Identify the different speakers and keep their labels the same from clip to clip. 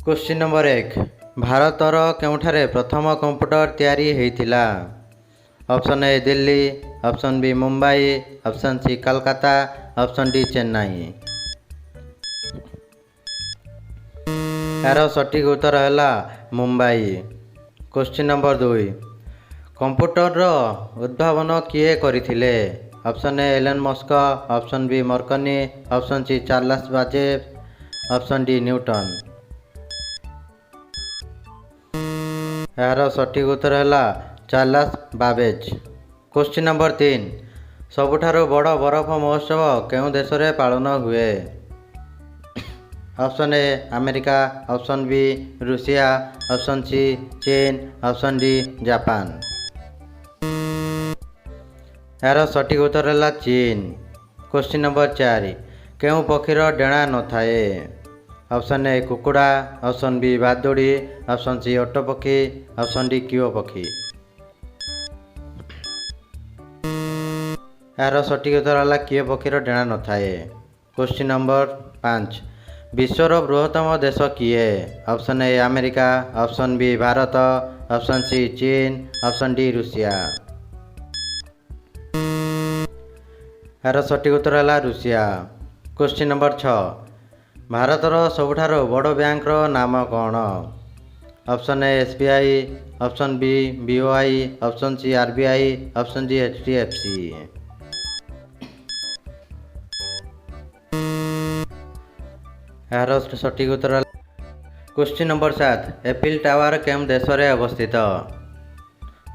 Speaker 1: Question number 1 भारतर केउठारे प्रथम computer तैयारी होइथिला। Option A Delhi, option B Mumbai, option C Calcutta, option D Chennai. यार सठिक उत्तर है मुंबई। क्वेश्चन नंबर 2 कंप्यूटर उद्भावन किए करथिले। Option A Elon Musk, option B Marconi, option C Charles Babbage, option D Newton. यार सठिक उत्तर है चार्ल्स बाबेज। क्वेश्चन नंबर 3 सबुठारु बड़ बरफ महोत्सव केउं देश रे पालन हुए। Option A America, option B Russia, option C चीन, ऑप्शन डी जापान। यार सठिक उत्तर है चीन। क्वेश्चन नंबर 4 केउं पक्षीर डेणा न थाए। ऑप्शन ए कुकुड़ा, ऑप्शन बी बादुड़ी, ऑप्शन सी ओट पक्षी, ऑप्शन डी किओ पक्षी। यार सठिक उत्तर है किओ पक्षीर डेणा न थाए। क्वेश्चन नंबर 5 विश्वर बृहत्तम देश किए। Option A America, option B Bharat, option C चीन, ऑप्शन डी रूसिया। यार सठिक उत्तर है रूसिया। क्वेश्चन नंबर 6 भारतर सबुठारु बड़ बैंक नाम कौन। Option A SBI, option B BOI, option C RBI, option D HDFC. यार सठिक उत्तर। क्वेश्चन नंबर 7 एफिल टावर केउं देश रे अवस्थित।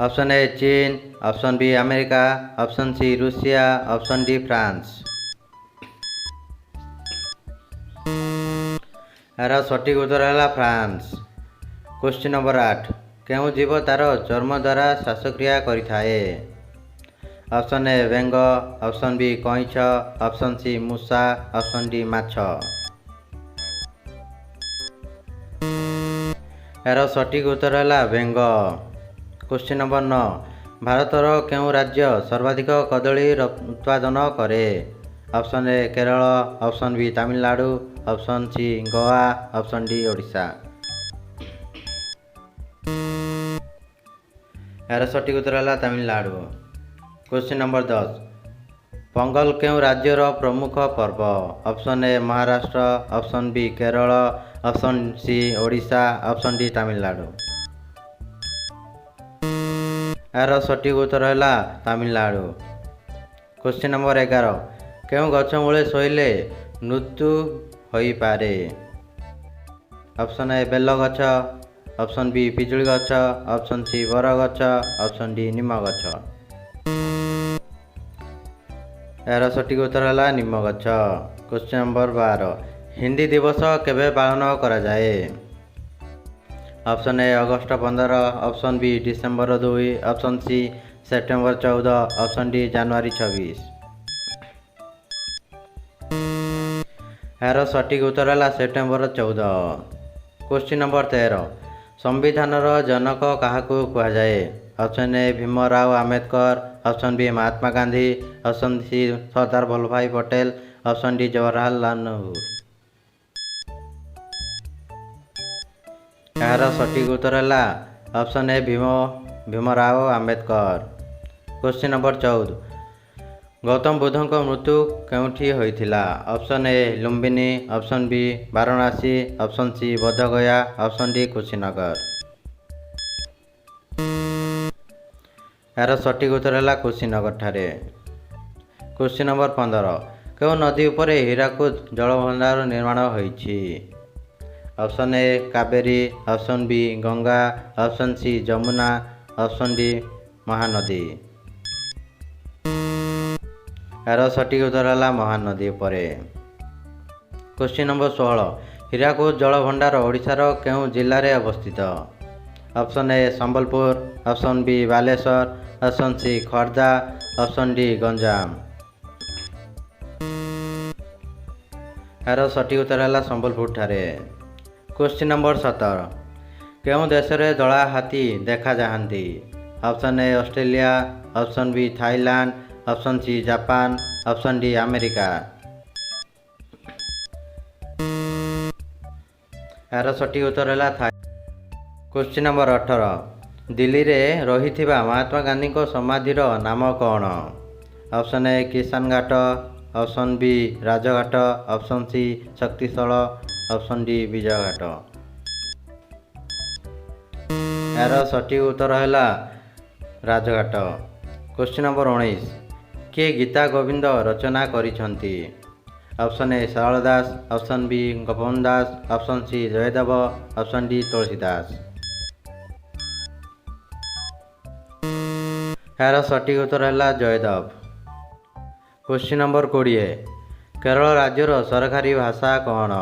Speaker 1: ऑप्शन ए चीन, option B America, option C रूसिया, ऑप्शन डी फ्रांस। यार सठिक उत्तर है फ्रांस। क्वेश्चन नंबर 8 केउं जीव तार चर्म द्वारा श्वासक्रिया करिथाए। ऑप्शन ए बेंग, ऑप्शन बी कईछ, ऑप्शन सी मूषा, ऑप्शन डी माछ। यार सठिक उत्तर है बेंग। क्वेश्चन नंबर 9 भारतर केउं राज्य सर्वाधिक कदली उत्पादन करे। Option A Kerala, option B Tamil Nadu, option C Goa, option D Odisha. यार सठिक उत्तर है तमिलनाडु। क्वेश्चन नंबर 10 पोंगल केउं राज्यर प्रमुख पर्व। Option A Maharashtra, option B Kerala, option C Odisha, option D Tamil Nadu. यार सठिक उत्तर है तमिलनाडु। क्वेश्चन नंबर 11 केउं गछ मूले शोइले मृत्यु होई पारे। ऑप्शन ए बेल गछ, ऑप्शन बी पिजुली गछ, ऑप्शन सी बर गछ, ऑप्शन डी निम गछ। यार सठिक उत्तर है निम गछ। क्वेश्चन नंबर 12 हिंदी दिवस केबे पालन करा जाए। ऑप्शन ए अगस्त 15, option B December 2, option C September 14, option D जनवरी 26। यार सठिक उत्तर है सेप्टेम्बर 14। क्वेश्चन नंबर 13 संविधानर जनक काहाकू कुहाଯାଏ। Option A Bhimrao Ambedkar, option B Mahatma Gandhi, option C Sardar Vallabhbhai Patel, option D Jawaharlal Nehru. यार सठिक उत्तर है option A Bhimrao Ambedkar. Question number 14 Gautam बुद्धଙ୍କ मृत्यु केउठी होइथिला। Option A Lumbini, option B Varanasi, option C Bodh Gaya, option D Kushinagar. यार सठिक उत्तर है कुशीनगर ठारे। क्वेश्चन नंबर 15 केउं नदी उपरे हीराकुद जलभंडार निर्माण होइछि। Option A Kaveri, option B Ganga, option C Jamuna, option D Mahanadi. यार सठिक उत्तर है महानदी उपरे। क्वेश्चन नंबर 16 हीराकुद जलभंडार ओडिशार केउं जिल्ला रे अवस्थित। Option A Sambalpur, option B Baleshwar, option C Khordha, option D Ganjam. यार सठिक उत्तर है संबलपुर ठारे। क्वेश्चन नंबर 17 केउं देश रे धला हाथी देखा जाहांती। Option A Australia, option B Thailand, option C Japan, option D America. यार सठिक उत्तर है क्वेश्चन नंबर 18 दिल्ली रे रही महात्मा गांधी को समाधि नाम कौन? Option A Kisan Ghat, option B Rajghat, option C Shaktisthal, option D Vijay Ghat. यार सठिक उत्तर है राजघाट। क्वेश्चन नंबर 19 किए गीता गोविंद रचना करिछंती? Option A Sarala Das, option B Gopabandhu Das, option C Jayadev, option D Tulsidas. यार सठिक उत्तर है जयदेव। क्वेश्चन नंबर 20 केरल राज्यर सरकारी भाषा कौन?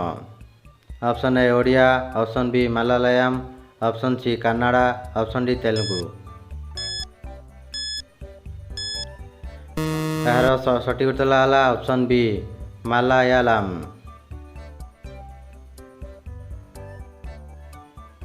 Speaker 1: Option A Odia, option B Malayalam, option C Kannada, option D Telugu. यार सठिक उत्तर है ऑप्शन बी मलयालम।